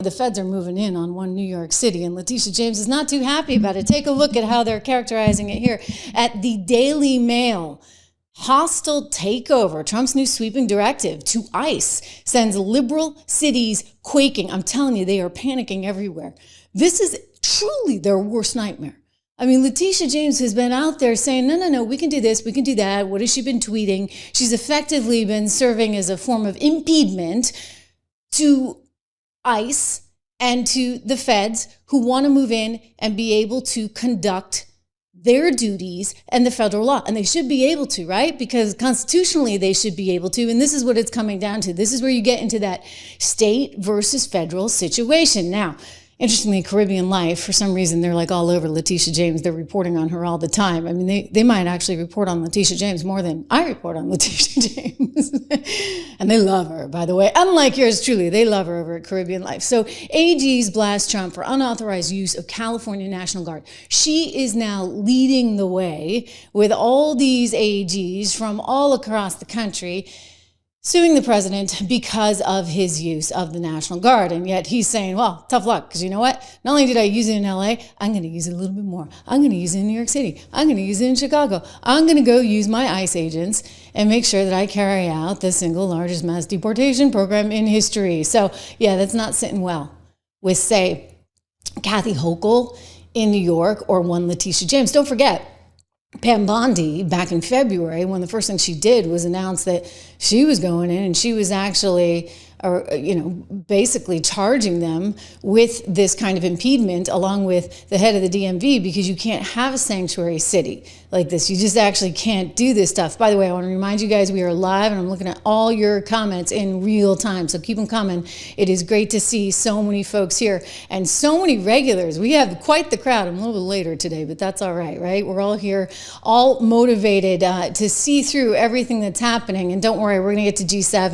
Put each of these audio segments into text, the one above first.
The feds are moving in on one New York City, and Letitia James is not too happy about it. Take a look at how they're characterizing it here at the Daily Mail. Hostile takeover. Trump's new sweeping directive to ICE sends liberal cities quaking. I'm telling you, they are panicking everywhere. This is truly their worst nightmare. I mean, Letitia James has been out there saying, no, we can do this, we can do that. What has she been tweeting? She's effectively been serving as a form of impediment to ICE and to the feds who want to move in and be able to conduct their duties and the federal law. And they should be able to, right? Because constitutionally they should be able to. And this is what it's coming down to. This is where you get into that state versus federal situation. Now, interestingly, Caribbean Life, for some reason, they're like all over Letitia James. They're reporting on her all the time. I mean, they might actually report on Letitia James more than I report on Letitia James. And they love her, by the way. Unlike yours truly, they love her over at Caribbean Life. So AGs blast Trump for unauthorized use of California National Guard. She is now leading the way with all these AGs from all across the country suing the president because of his use of the National Guard. And yet he's saying, well, tough luck, because you know what? Not only did I use it in LA, I'm going to use it a little bit more. I'm going to use it in New York City. I'm going to use it in Chicago. I'm going to go use my ICE agents and make sure that I carry out the single largest mass deportation program in history. So yeah, that's not sitting well with, say, Kathy Hochul in New York or one Letitia James. Don't forget, Pam Bondi, back in February, one of the first things she did was announce that she was going in and she was actually, basically charging them with this kind of impediment along with the head of the DMV, because you can't have a sanctuary city like this. You just actually can't do this stuff. By the way, I want to remind you guys, we are live and I'm looking at all your comments in real time. So keep them coming. It is great to see so many folks here and so many regulars. We have quite the crowd. I'm a little bit later today, but that's all right, right? We're all here, all motivated to see through everything that's happening. And don't worry, we're going to get to G7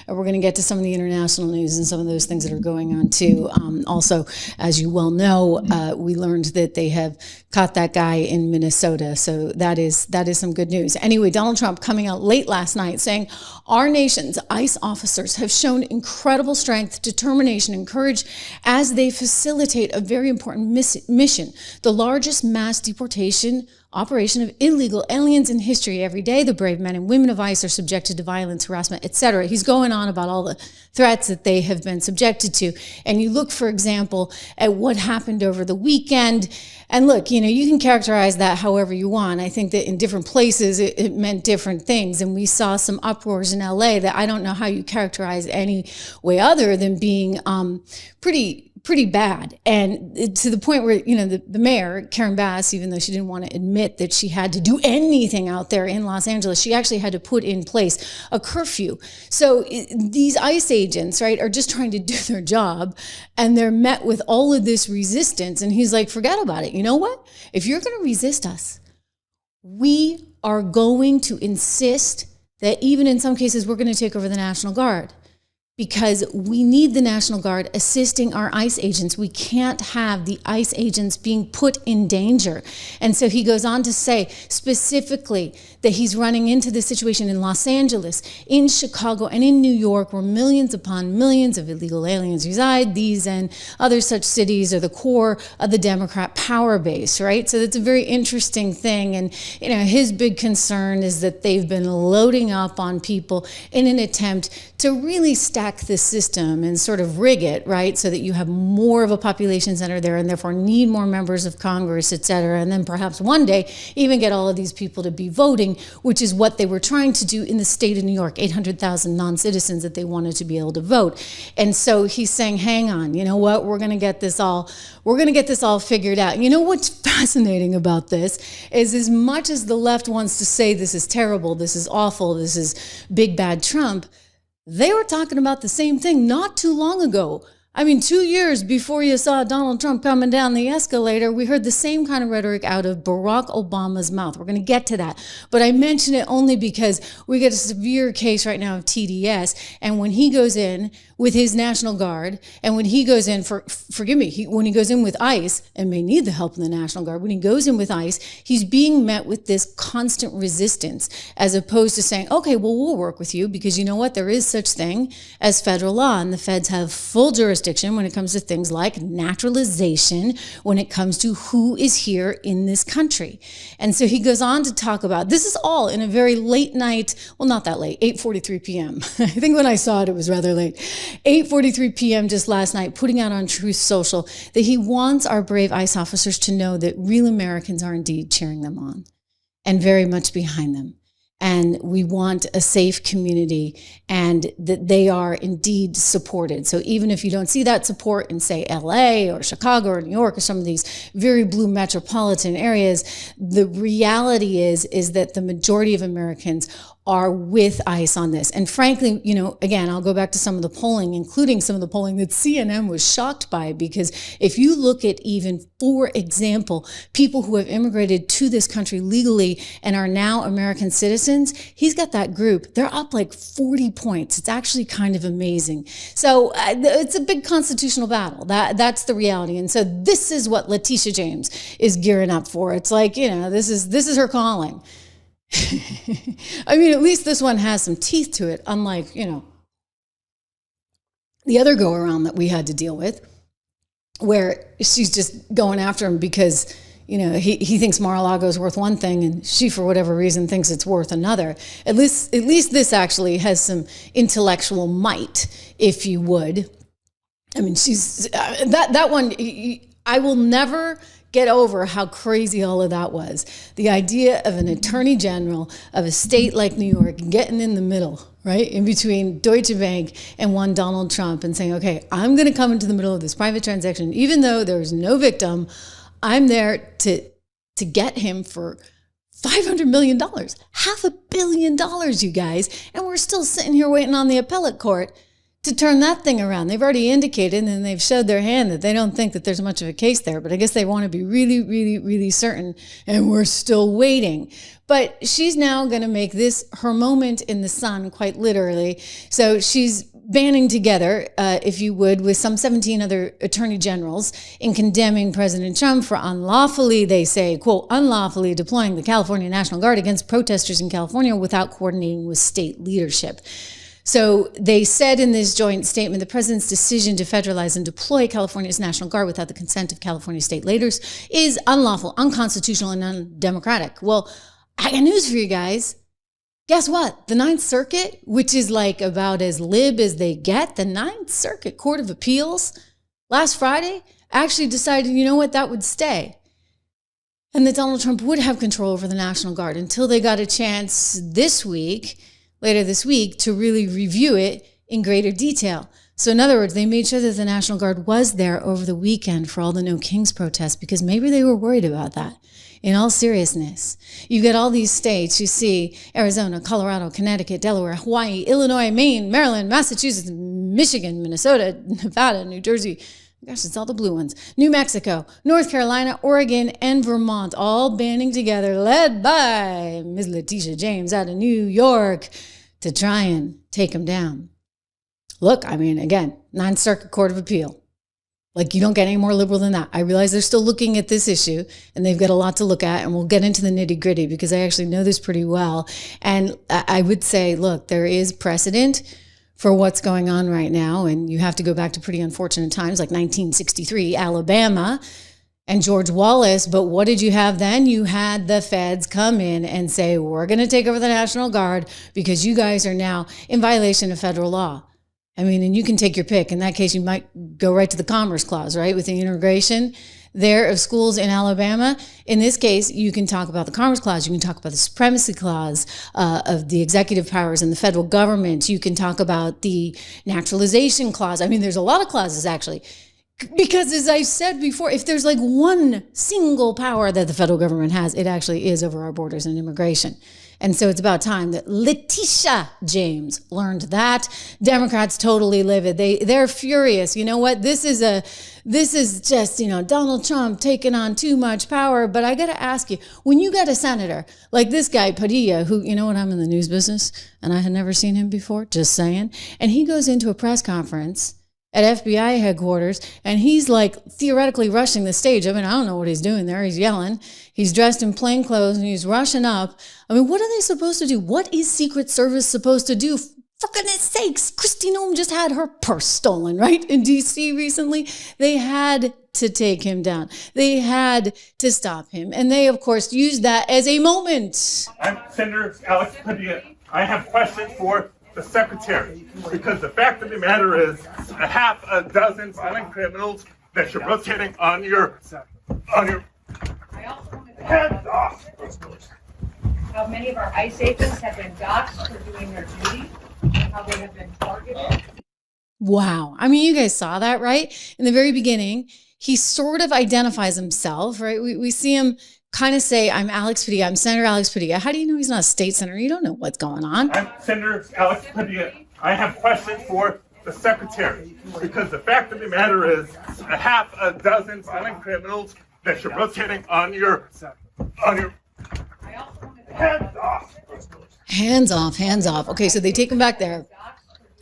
and we're going to get to some of the international news and some of those things that are going on too. Also, as you well know, we learned that they have caught that guy in Minnesota. So that is some good news. Anyway, Donald Trump coming out late last night saying our nation's ICE officers have shown incredible strength, determination, and courage as they facilitate a very important mission, the largest mass deportation operation of illegal aliens in history. Every day, the brave men and women of ICE are subjected to violence, harassment, etc. He's going on about all the threats that they have been subjected to. And you look, for example, at what happened over the weekend. And look, you can characterize that however you want. I think that in different places, it meant different things. And we saw some uproars in LA that I don't know how you characterize any way other than being pretty bad. And to the point where, the mayor, Karen Bass, even though she didn't want to admit that she had to do anything out there in Los Angeles, she actually had to put in place a curfew. So these ICE agents, right, are just trying to do their job, and they're met with all of this resistance. And he's like, forget about it. You know what? If you're going to resist us, we are going to insist that even in some cases, we're going to take over the National Guard, because we need the National Guard assisting our ICE agents. We can't have the ICE agents being put in danger. And so he goes on to say specifically that he's running into this situation in Los Angeles, in Chicago, and in New York, where millions upon millions of illegal aliens reside. These and other such cities are the core of the Democrat power base, right? So that's a very interesting thing. And his big concern is that they've been loading up on people in an attempt to really stack the system and sort of rig it, right? So that you have more of a population center there and therefore need more members of Congress, et cetera. And then perhaps one day even get all of these people to be voting, which is what they were trying to do in the state of New York, 800,000 non-citizens that they wanted to be able to vote. And so he's saying, hang on, you know what? We're going to get this all figured out. You know what's fascinating about this is, as much as the left wants to say this is terrible, this is awful, this is big bad Trump, they were talking about the same thing not too long ago. I mean, 2 years before you saw Donald Trump coming down the escalator, we heard the same kind of rhetoric out of Barack Obama's mouth. We're going to get to that. But I mention it only because we get a severe case right now of TDS. And when he goes in with his National Guard. And when he goes in when he goes in with ICE and may need the help of the National Guard, when he goes in with ICE, he's being met with this constant resistance, as opposed to saying, okay, well, we'll work with you because you know what? There is such thing as federal law, and the feds have full jurisdiction when it comes to things like naturalization, when it comes to who is here in this country. And so he goes on to talk about, this is all in a very late night, well, not that late, 8:43 p.m. I think when I saw it, it was rather late. 8:43 p.m. just last night, putting out on Truth Social that he wants our brave ICE officers to know that real Americans are indeed cheering them on and very much behind them. And we want a safe community and that they are indeed supported. So even if you don't see that support in, say, LA or Chicago or New York or some of these very blue metropolitan areas, the reality is that the majority of Americans are with ICE on this. And frankly, again, I'll go back to some of the polling, including some of the polling that CNN was shocked by, because if you look at even, for example, people who have immigrated to this country legally and are now American citizens, he's got that group. They're up like 40 points. It's actually kind of amazing. So it's a big constitutional battle. That's the reality. And so this is what Letitia James is gearing up for. It's like, this is her calling. I mean, at least this one has some teeth to it, unlike, the other go around that we had to deal with, where she's just going after him because, he thinks Mar-a-Lago is worth one thing and she, for whatever reason, thinks it's worth another. At least this actually has some intellectual might, if you would. I mean, she's that one. I will never get over how crazy all of that was. The idea of an attorney general of a state like New York getting in the middle, right, in between Deutsche Bank and one Donald Trump, and saying, okay, I'm going to come into the middle of this private transaction, even though there's no victim. I'm there to get him for $500 million, $500 million, you guys, and we're still sitting here waiting on the appellate court to turn that thing around. They've already indicated and they've showed their hand that they don't think that there's much of a case there, but I guess they want to be really, really, really certain, and we're still waiting. But she's now going to make this her moment in the sun, quite literally. So she's banding together, if you would, with some 17 other attorney generals in condemning President Trump for unlawfully, they say, quote, unlawfully deploying the California National Guard against protesters in California without coordinating with state leadership. So they said in this joint statement, the president's decision to federalize and deploy California's National Guard without the consent of California state leaders is unlawful, unconstitutional, and undemocratic. Well, I got news for you guys. Guess what? The Ninth Circuit, which is like about as lib as they get, the Ninth Circuit Court of Appeals last Friday actually decided, you know what, that would stay. And that Donald Trump would have control over the National Guard until they got a chance later this week, to really review it in greater detail. So in other words, they made sure that the National Guard was there over the weekend for all the No Kings protests, because maybe they were worried about that. In all seriousness, you get all these states, you see Arizona, Colorado, Connecticut, Delaware, Hawaii, Illinois, Maine, Maryland, Massachusetts, Michigan, Minnesota, Nevada, New Jersey. Gosh, it's all the blue ones. New Mexico, North Carolina, Oregon, and Vermont, all banding together, led by Ms. Letitia James out of New York, to try and take him down. Look, I mean, again, Ninth Circuit Court of Appeal. Like, you don't get any more liberal than that. I realize they're still looking at this issue, and they've got a lot to look at, and we'll get into the nitty gritty because I actually know this pretty well. And I would say, look, there is precedent for what's going on right now, and you have to go back to pretty unfortunate times like 1963, Alabama, and George Wallace. But what did you have then? You had the feds come in and say, we're going to take over the National Guard because you guys are now in violation of federal law. I mean, and you can take your pick. In that case, you might go right to the Commerce Clause, right, with the integration there of schools in Alabama. In this case, you can talk about the Commerce Clause. You can talk about the Supremacy Clause of the executive powers in the federal government. You can talk about the Naturalization Clause. I mean, there's a lot of clauses, actually. Because as I said before, if there's like one single power that the federal government has, it actually is over our borders and immigration. And so it's about time that Letitia James learned that. Democrats totally livid. They're furious. You know what? This is just, Donald Trump taking on too much power. But I got to ask you, when you got a senator like this guy, Padilla, who, I'm in the news business and I had never seen him before, just saying. And he goes into a press conference at FBI headquarters, and he's like theoretically rushing the stage. I don't know what he's doing there. He's yelling. He's dressed in plain clothes, and he's rushing up. What are they supposed to do? What is Secret Service supposed to do? For goodness sakes, Kristi Noem just had her purse stolen, right? In D.C. recently. They had to take him down. They had to stop him. And they, of course, used that as a moment. I'm Senator Alex Padilla. I have questions for the secretary, because the fact of the matter is a half a dozen violent criminals that you're rotating on your hands off. How many of our ICE agents have been doxxed for doing their duty, how they have been targeted. Wow. You guys saw that, right? In the very beginning, he sort of identifies himself, right? We see him kind of say, I'm Alex Padilla, I'm Senator Alex Padilla. How do you know he's not a state senator? You don't know what's going on. I'm Senator Alex Padilla. I have questions for the secretary, because the fact of the matter is a half a dozen violent criminals that you're rotating on your hands off. Hands off. Okay, so they take him back there.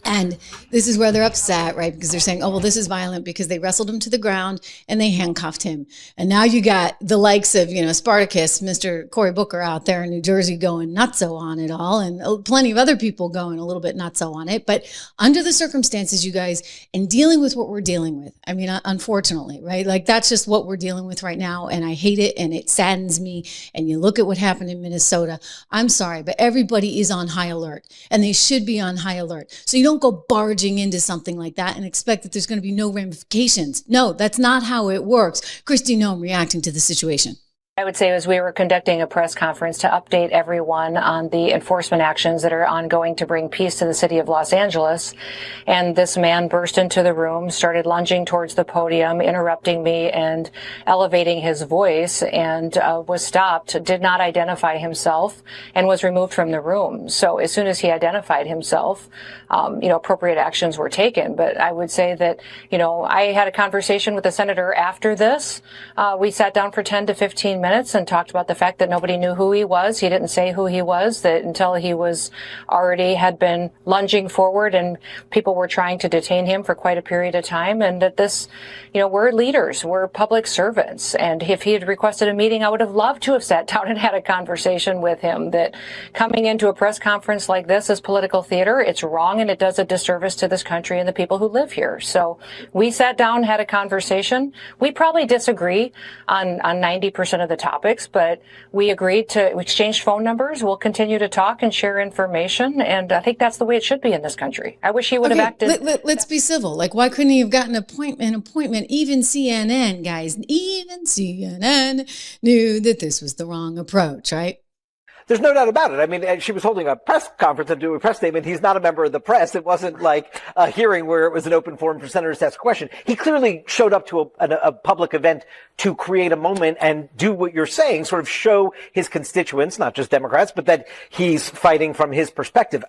And this is where they're upset, right? Because they're saying, oh, well, this is violent because they wrestled him to the ground and they handcuffed him. And now you got the likes of, Spartacus, Mr. Cory Booker out there in New Jersey going nutso on it all, and plenty of other people going a little bit nutso on it. But under the circumstances, you guys, in dealing with what we're dealing with, unfortunately, right? Like, that's just what we're dealing with right now. And I hate it and it saddens me. And you look at what happened in Minnesota. I'm sorry, but everybody is on high alert, and they should be on high alert. So you don't go barging into something like that and expect that there's going to be no ramifications. No, that's not how it works. Kristi Noem reacting to the situation. I would say as we were conducting a press conference to update everyone on the enforcement actions that are ongoing to bring peace to the city of Los Angeles, and this man burst into the room, started lunging towards the podium, interrupting me and elevating his voice, and was stopped, did not identify himself, and was removed from the room. So as soon as he identified himself, appropriate actions were taken. But I would say that, I had a conversation with the senator after this. We sat down for 10 to 15 minutes and talked about the fact that nobody knew who he was. He didn't say who he was, that until he was had been lunging forward and people were trying to detain him for quite a period of time. And that this, we're leaders, we're public servants. And if he had requested a meeting, I would have loved to have sat down and had a conversation with him. That coming into a press conference like this is political theater. It's wrong, and it does a disservice to this country and the people who live here. So we sat down, had a conversation. We probably disagree on 90% of the topics, but we agreed to exchange phone numbers. We'll continue to talk and share information, and I think that's the way it should be in this country. I wish he would have acted. Let's be civil. Like, why couldn't he have gotten an appointment? Even CNN, guys, even CNN knew that this was the wrong approach, right? There's no doubt about it. She was holding a press conference and doing a press statement. He's not a member of the press. It wasn't like a hearing where it was an open forum for senators to ask a question. He clearly showed up to a public event to create a moment and do what you're saying, sort of show his constituents, not just Democrats, but that he's fighting from his perspective.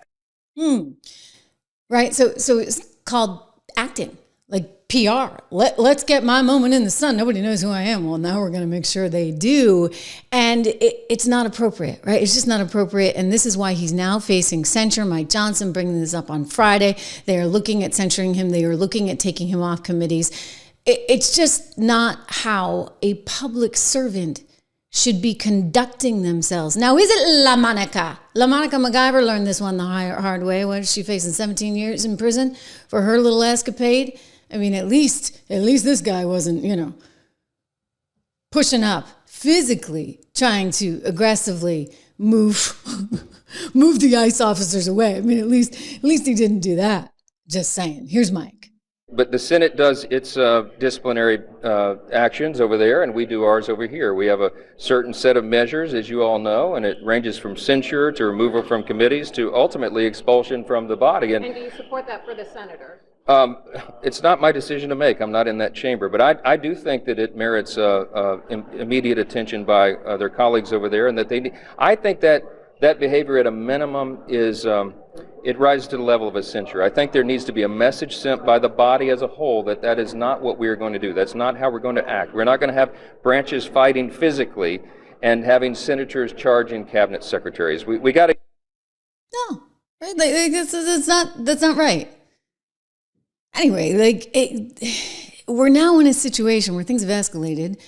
Right. So it's called acting, like PR. Let's get my moment in the sun. Nobody knows who I am. Well, now we're going to make sure they do. And it's not appropriate, right? It's just not appropriate. And this is why he's now facing censure. Mike Johnson bringing this up on Friday. They are looking at censuring him. They are looking at taking him off committees. It's just not how a public servant should be conducting themselves. Now, is it La Monica? La Monica MacGyver learned this one the hard way. What is she facing? 17 years in prison for her little escapade? At least this guy wasn't, pushing up physically, trying to aggressively move the ICE officers away. At least he didn't do that. Just saying. Here's Mike. But the Senate does its disciplinary actions over there, and we do ours over here. We have a certain set of measures, as you all know, and it ranges from censure to removal from committees to ultimately expulsion from the body. And do you support that for the senator? It's not my decision to make. I'm not in that chamber. But I do think that it merits immediate attention by their colleagues over there, and that I think that that behavior at a minimum is, it rises to the level of a censure. I think there needs to be a message sent by the body as a whole that that is not what we are going to do. That's not how we're going to act. We're not going to have branches fighting physically and having senators charging cabinet secretaries. We got to. No, right? Like that's not right. Anyway, we're now in a situation where things have escalated,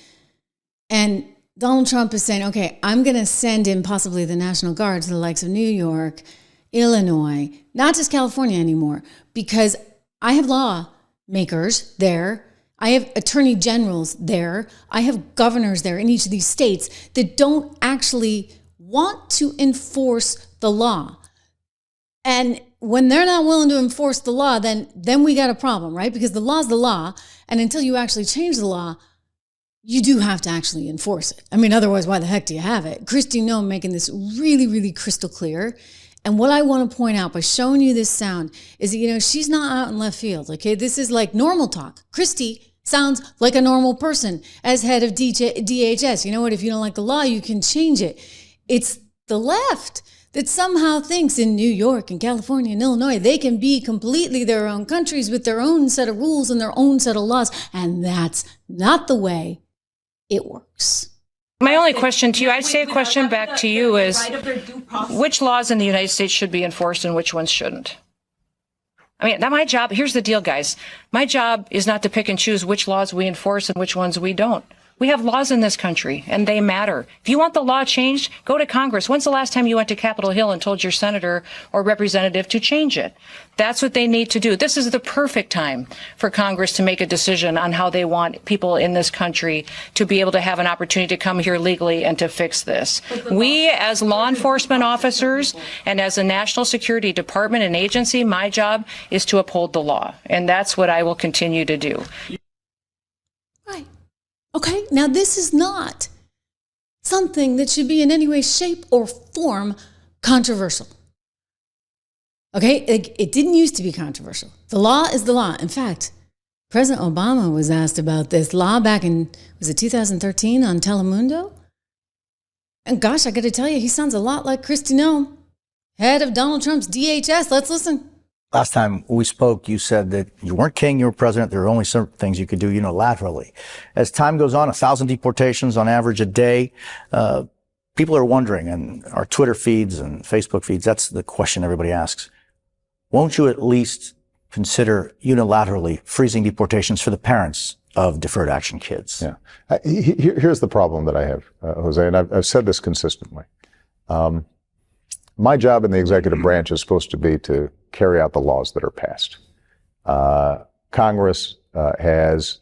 and Donald Trump is saying, okay, I'm going to send in possibly the National Guard to the likes of New York, Illinois, not just California anymore, because I have lawmakers there. I have attorney generals there. I have governors there in each of these states that don't actually want to enforce the law. And when they're not willing to enforce the law, then we got a problem, right? Because the law's the law. And until you actually change the law, you do have to actually enforce it. I mean, otherwise, why the heck do you have it? Kristi Noem making this really, really crystal clear. And what I want to point out by showing you this sound is that, she's not out in left field, okay? This is like normal talk. Kristi sounds like a normal person as head of DHS. You know what? If you don't like the law, you can change it. It's the left that somehow thinks in New York and California and Illinois, they can be completely their own countries with their own set of rules and their own set of laws. And that's not the way it works. My only question to you, I'd say a question back to you is, which laws in the United States should be enforced and which ones shouldn't? I mean, my job, here's the deal, guys. My job is not to pick and choose which laws we enforce and which ones we don't. We have laws in this country, and they matter. If you want the law changed, go to Congress. When's the last time you went to Capitol Hill and told your senator or representative to change it? That's what they need to do. This is the perfect time for Congress to make a decision on how they want people in this country to be able to have an opportunity to come here legally and to fix this. We, as law enforcement officers and as a national security department and agency, my job is to uphold the law, and that's what I will continue to do. Right. Okay, now this is not something that should be in any way, shape, or form controversial. Okay, it didn't used to be controversial. The law is the law. In fact, President Obama was asked about this law back in, was it 2013 on Telemundo? And gosh, I got to tell you, he sounds a lot like Kristi Noem, head of Donald Trump's DHS. Let's listen. Last time we spoke, you said that you weren't king, you were president. There were only certain things you could do unilaterally. As time goes on, 1,000 deportations on average a day. People are wondering, and our Twitter feeds and Facebook feeds, that's the question everybody asks. Won't you at least consider unilaterally freezing deportations for the parents of deferred action kids? Yeah. Here's the problem that I have, Jose, and I've said this consistently. My job in the executive branch is supposed to be to carry out the laws that are passed. Congress has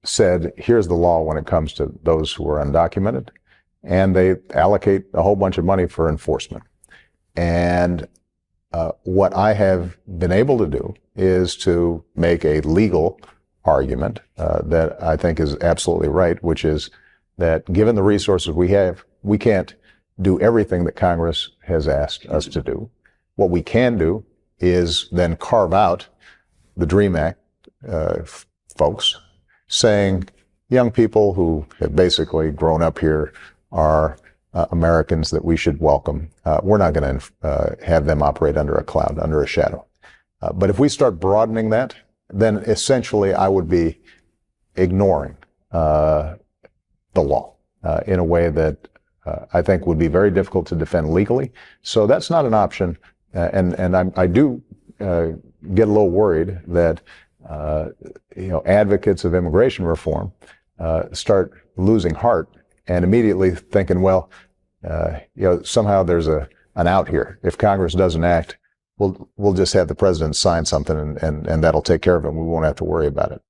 said, here's the law when it comes to those who are undocumented, and they allocate a whole bunch of money for enforcement. And what I have been able to do is to make a legal argument that I think is absolutely right, which is that given the resources we have, we can't do everything that Congress has asked us to do. What we can do is then carve out the DREAM Act folks, saying young people who have basically grown up here are Americans that we should welcome. We're not going to have them operate under a cloud, under a shadow. But if we start broadening that, then essentially I would be ignoring the law in a way that I think would be very difficult to defend legally. So that's not an option. And I do get a little worried that advocates of immigration reform start losing heart and immediately thinking, well, somehow there's an out here. If Congress doesn't act, we'll just have the president sign something and that'll take care of it. We won't have to worry about it.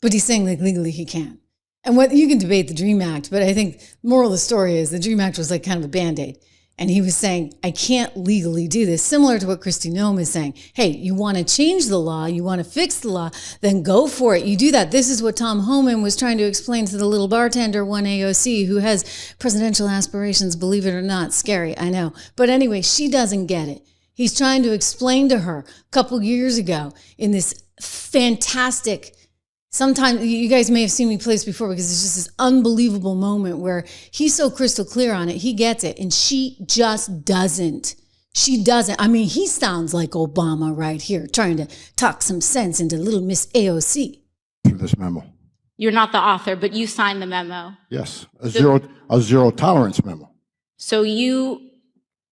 But he's saying like legally he can. And what you can debate the DREAM Act, but I think the moral of the story is the DREAM Act was like kind of a Band-Aid. And he was saying, I can't legally do this, similar to what Kristi Noem is saying. Hey, you want to change the law, you want to fix the law, then go for it. You do that. This is what Tom Homan was trying to explain to the little bartender, one AOC, who has presidential aspirations, believe it or not. Scary, I know. But anyway, she doesn't get it. He's trying to explain to her a couple years ago in this fantastic Sometimes you guys may have seen me play this before because it's just this unbelievable moment where he's so crystal clear on it. He gets it. And she just doesn't. She doesn't. I mean, he sounds like Obama right here, trying to talk some sense into little Miss AOC. For this memo. You're not the author, but you signed the memo. Yes, a zero tolerance memo. So you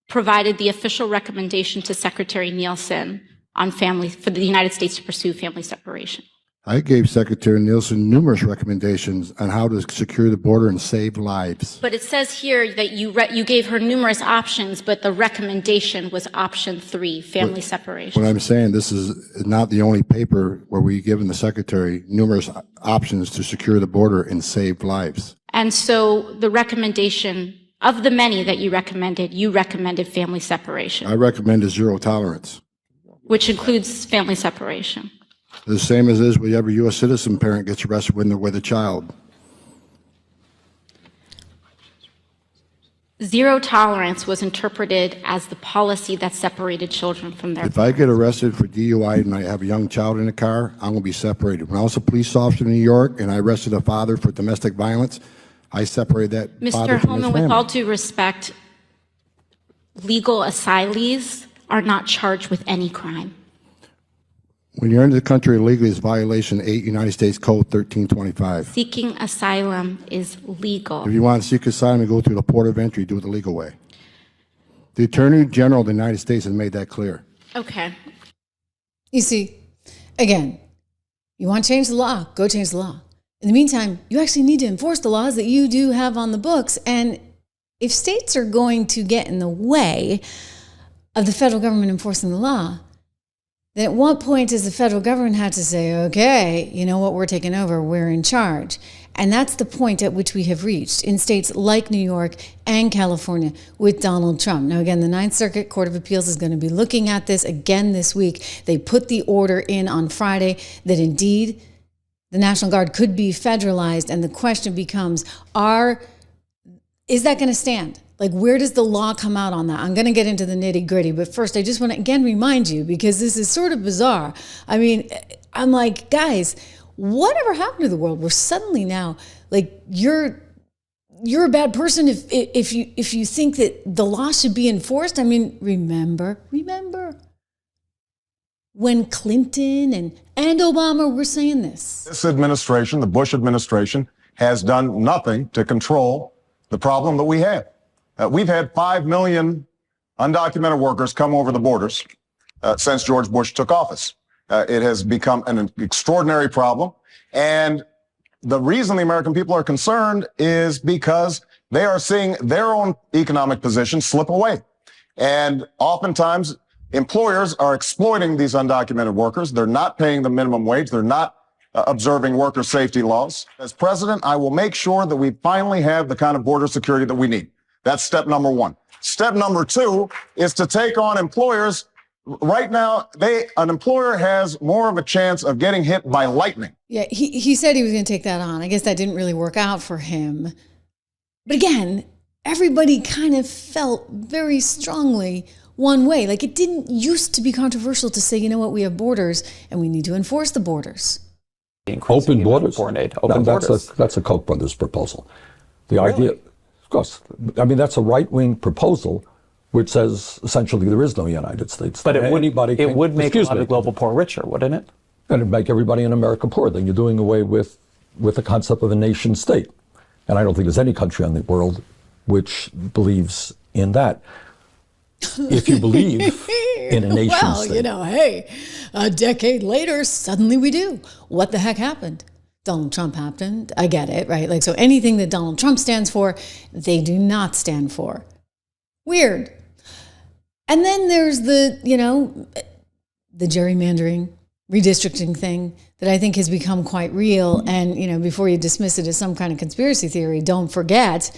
provided the official recommendation to Secretary Nielsen on for the United States to pursue family separation. I gave Secretary Nielsen numerous recommendations on how to secure the border and save lives. But it says here that you gave her numerous options, but the recommendation was option 3, family separation. What I'm saying, this is not the only paper where we've given the Secretary numerous options to secure the border and save lives. And so the recommendation, of the many that you recommended family separation. I recommended zero tolerance. Which includes family separation. The same as is with every U.S. citizen parent gets arrested when they're with a child. Zero tolerance was interpreted as the policy that separated children from their If I get arrested for DUI and I have a young child in the car, I'm going to be separated. When I was a police officer in New York and I arrested a father for domestic violence, I separated that father Mr. from his Holman, family. with all due respect, legal asylees are not charged with any crime. When you're into the country illegally, it's violation 8 United States Code 1325. Seeking asylum is legal. If you want to seek asylum and go through the port of entry, do it the legal way. The Attorney General of the United States has made that clear. Okay. You see, again, you want to change the law, go change the law. In the meantime, you actually need to enforce the laws that you do have on the books. And if states are going to get in the way of the federal government enforcing the law, then at what point does the federal government have to say, okay, you know what, we're taking over, we're in charge? And that's the point at which we have reached in states like New York and California with Donald Trump. Now, again, the Ninth Circuit Court of Appeals is going to be looking at this again this week. They put the order in on Friday that indeed the National Guard could be federalized. And the question becomes, is that going to stand? Like, where does the law come out on that? I'm going to get into the nitty gritty, but first I just want to again remind you, because this is sort of bizarre. I mean, I'm like, guys, whatever happened to the world where suddenly now, like, you're a bad person if you think that the law should be enforced? I mean, remember when Clinton and Obama were saying this. This administration, the Bush administration, has done nothing to control the problem that we have. We've had 5 million undocumented workers come over the borders since George Bush took office. It has become an extraordinary problem. And the reason the American people are concerned is because they are seeing their own economic position slip away. And oftentimes, employers are exploiting these undocumented workers. They're not paying the minimum wage. They're not observing worker safety laws. As president, I will make sure that we finally have the kind of border security that we need. That's step number 1. Step number 2 is to take on employers. Right now, an employer has more of a chance of getting hit by lightning. Yeah, he said he was going to take that on. I guess that didn't really work out for him. But again, everybody kind of felt very strongly one way. Like, it didn't used to be controversial to say, you know what, we have borders and we need to enforce the borders. Open borders. Borders. That's a Koch brothers proposal. The idea, of course, I mean, that's a right-wing proposal which says essentially there is no United States. But it would make a lot of global poor richer, wouldn't it? And it'd make everybody in America poor. Then you're doing away with the concept of a nation state. And I don't think there's any country in the world which believes in that. If you believe in a nation well, state. you know, hey, a decade later, suddenly we do. What the heck happened? Donald Trump happened. I get it, right? Like, so anything that Donald Trump stands for, they do not stand for. Weird. And then there's the gerrymandering, redistricting thing that I think has become quite real. And, you know, before you dismiss it as some kind of conspiracy theory, don't forget,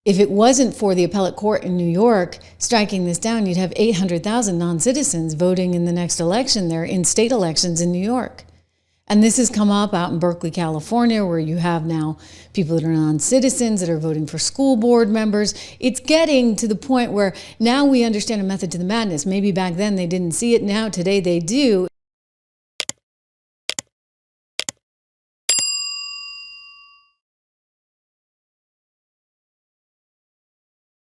if it wasn't for the appellate court in New York striking this down, you'd have 800,000 non-citizens voting in the next election there in state elections in New York. And this has come up out in Berkeley, California, where you have now people that are non-citizens that are voting for school board members. It's getting to the point where now we understand a method to the madness. Maybe back then they didn't see it. Now, today they do.